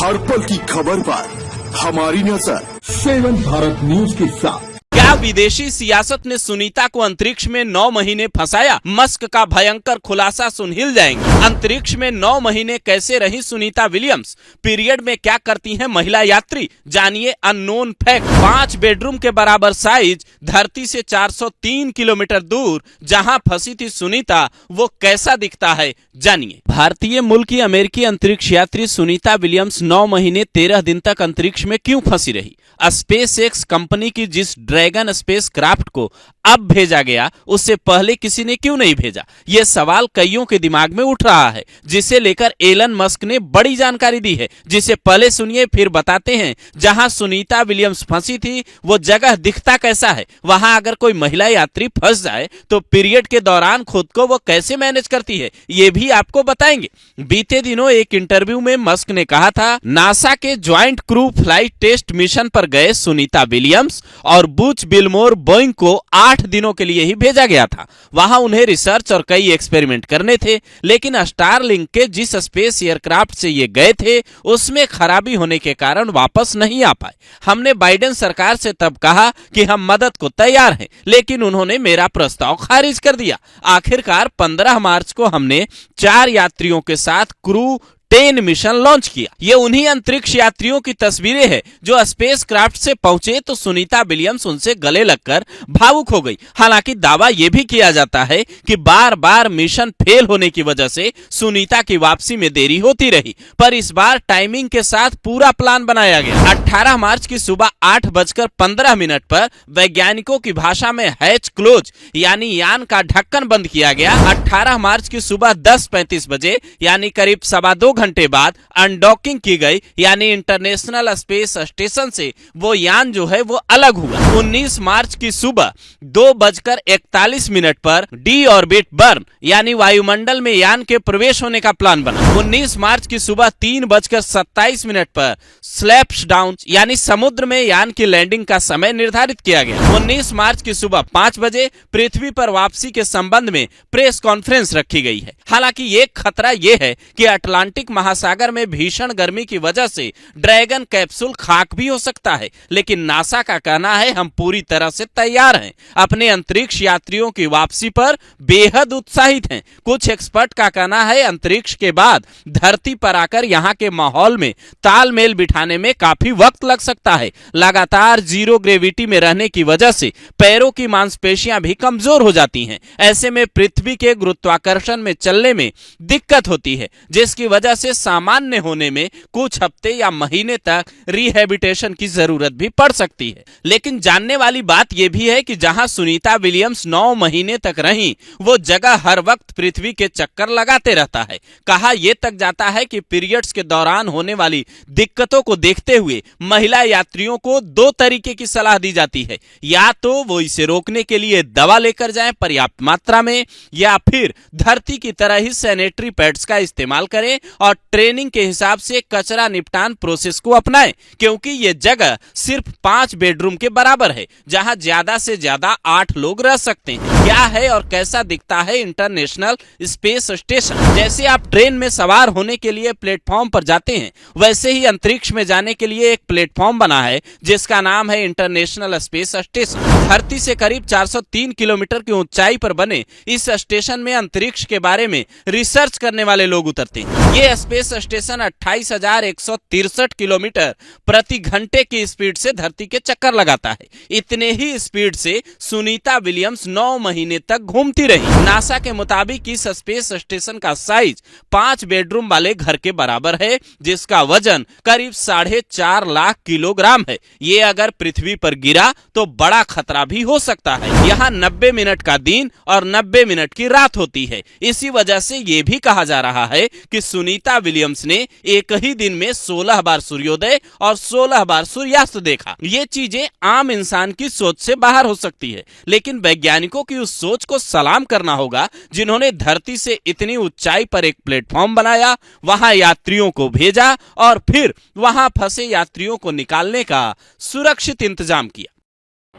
हर पल की खबर पर हमारी नजर 7 भारत न्यूज के साथ। क्या विदेशी सियासत ने सुनीता को अंतरिक्ष में 9 महीने फंसाया? मस्क का भयंकर खुलासा सुन हिल जाएंगे। अंतरिक्ष में 9 महीने कैसे रही सुनीता विलियम्स? पीरियड में क्या करती हैं महिला यात्री? जानिए अननोन फैक्ट। 5 बेडरूम के बराबर साइज, धरती से 403 किलोमीटर दूर जहां फंसी थी सुनीता, वो कैसा दिखता है जानिए। भारतीय मूल की अमेरिकी अंतरिक्ष यात्री सुनीता विलियम्स 9 महीने 13 दिन तक अंतरिक्ष में क्यों फंसी रही? स्पेस एक्स कंपनी की जिस ड्रैगन स्पेस क्राफ्ट को अब भेजा गया, उससे पहले किसी ने क्यों नहीं भेजा? यह सवाल कईयों के दिमाग में उठ रहा है, जिसे लेकर एलन मस्क ने बड़ी जानकारी दी है, जिसे पहले सुनिए फिर बताते हैं। जहां सुनीता विलियम्स फंसी थी वो जगह दिखता कैसा है? वहां अगर कोई महिला यात्री फंस जाए तो पीरियड के दौरान खुद को वो कैसे मैनेज करती है, ये भी आपको बताएंगे। बीते दिनों एक इंटरव्यू में मस्क ने कहा था, नासा के joint crew flight test mission पर गए सुनीता विलियम्स और बुच विल्मोर बोइंग को 8 दिनों के लिए ही भेजा गया था। वहां उन्हें रिसर्च और कई एक्सपेरिमेंट करने थे, लेकिन स्टारलिंक के जिस स्पेस एयरक्राफ्ट से ये गए थे उसमें खराबी होने के कारण वापस नहीं आ पाए। हमने बाइडेन सरकार से तब कहा कि हम मदद को तैयार हैं, लेकिन उन्होंने मेरा प्रस्ताव खारिज कर दिया। आखिरकार 15 मार्च को हमने 4 यात्रियों के साथ क्रू 10 मिशन लॉन्च किया। ये उन्हीं अंतरिक्ष यात्रियों की तस्वीरें हैं जो स्पेस क्राफ्ट से पहुंचे तो सुनीता विलियम्स उनसे गले लगकर भावुक हो गई। हालांकि दावा यह भी किया जाता है कि बार बार मिशन फेल होने की वजह से सुनीता की वापसी में देरी होती रही, पर इस बार टाइमिंग के साथ पूरा प्लान बनाया गया। 18 मार्च की सुबह 8:15 पर वैज्ञानिकों की भाषा में हैच क्लोज यानी यान का ढक्कन बंद किया गया। 18 मार्च की सुबह 10:35 बजे यानी करीब 2.25 घंटे बाद अनडॉकिंग की गई, यानी इंटरनेशनल स्पेस स्टेशन से वो यान जो है वो अलग हुआ। 19 मार्च की सुबह 2:41 पर डी ऑर्बिट बर्न यानी वायुमंडल में यान के प्रवेश होने का प्लान बना। 19 मार्च की सुबह 3:27 पर स्लैप्स डाउन यानी समुद्र में यान की लैंडिंग का समय निर्धारित किया गया। 19 मार्च की सुबह 5 बजे पृथ्वी पर वापसी के संबंध में प्रेस कॉन्फ्रेंस रखी गई है। हालांकि एक खतरा यह है कि अटलांटिक महासागर में भीषण गर्मी की वजह से ड्रैगन कैप्सूल खाक भी हो सकता है, लेकिन नासा का कहना है हम पूरी तरह से तैयार हैं। अपने अंतरिक्ष यात्रियों की वापसी पर बेहद उत्साहित हैं। कुछ एक्सपर्ट का कहना है अंतरिक्ष के बाद धरती पर आकर यहाँ के माहौल में तालमेल बिठाने में काफी वक्त लग सकता है। लगातार जीरो ग्रेविटी में रहने की वजह से पैरों की मांसपेशियां भी कमजोर हो जाती हैं। ऐसे में पृथ्वी के गुरुत्वाकर्षण में चलने में दिक्कत होती है, जिसकी वजह से सामान्य होने में कुछ हफ्ते या महीने तक रिहैबिलिटेशन की जरूरत भी पड़ सकती है। लेकिन जानने वाली बात यह भी है कि जहां सुनीता विलियम्स 9 महीने तक रहीं, वो जगह हर वक्त पृथ्वी के चक्कर लगाते रहता है। कहा यह तक जाता है कि पीरियड्स के दौरान होने वाली दिक्कतों को देखते हुए महिला यात्रियों को 2 तरीके की सलाह दी जाती है। या तो वो इसे रोकने के लिए दवा लेकर जाएं पर्याप्त मात्रा में, या फिर धरती की तरह ही सैनिटरी पैड्स का इस्तेमाल करें और ट्रेनिंग के हिसाब से कचरा निपटान प्रोसेस को अपनाएं, क्योंकि ये जगह सिर्फ 5 बेडरूम के बराबर है, जहां ज्यादा से ज्यादा 8 लोग रह सकते हैं। क्या है और कैसा दिखता है इंटरनेशनल स्पेस स्टेशन? जैसे आप ट्रेन में सवार होने के लिए प्लेटफॉर्म पर जाते हैं, वैसे ही अंतरिक्ष में जाने के लिए एक प्लेटफॉर्म बना है जिसका नाम है इंटरनेशनल स्पेस स्टेशन। धरती से करीब 403 किलोमीटर की ऊंचाई पर बने इस स्टेशन में अंतरिक्ष के बारे में रिसर्च करने वाले लोग उतरते हैं। ये स्पेस स्टेशन 28,163 किलोमीटर प्रति घंटे की स्पीड से धरती के चक्कर लगाता है। इतने ही स्पीड से सुनीता विलियम्स 9 महीने तक घूमती रही। नासा के मुताबिक इस स्पेस स्टेशन का साइज 5 बेडरूम वाले घर के बराबर है, जिसका वजन करीब 4.5 लाख किलोग्राम है। ये अगर पृथ्वी पर गिरा तो बड़ा खतरा भी हो सकता है। यहाँ 90 मिनट का दिन और 90 मिनट की रात होती है। इसी वजह से ये भी कहा जा रहा है कि सुनीता विलियम्स ने एक ही दिन में 16 बार सूर्योदय और 16 बार सूर्यास्त देखा। ये चीजें आम इंसान की सोच से बाहर हो सकती है, लेकिन वैज्ञानिकों की उस सोच को सलाम करना होगा जिन्होंने धरती से इतनी ऊंचाई पर एक प्लेटफॉर्म बनाया, वहां यात्रियों को भेजा और फिर वहां फंसे यात्रियों को निकालने का सुरक्षित इंतजाम किया।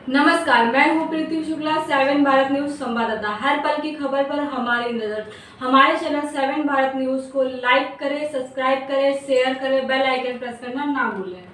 नमस्कार, मैं हूँ प्रीति शुक्ला, 7 भारत न्यूज संवाददाता। हर पल की खबर पर हमारी नजर। हमारे चैनल 7 भारत न्यूज को लाइक करें, सब्सक्राइब करें, शेयर करें, बेल आइकन प्रेस करना ना भूलें।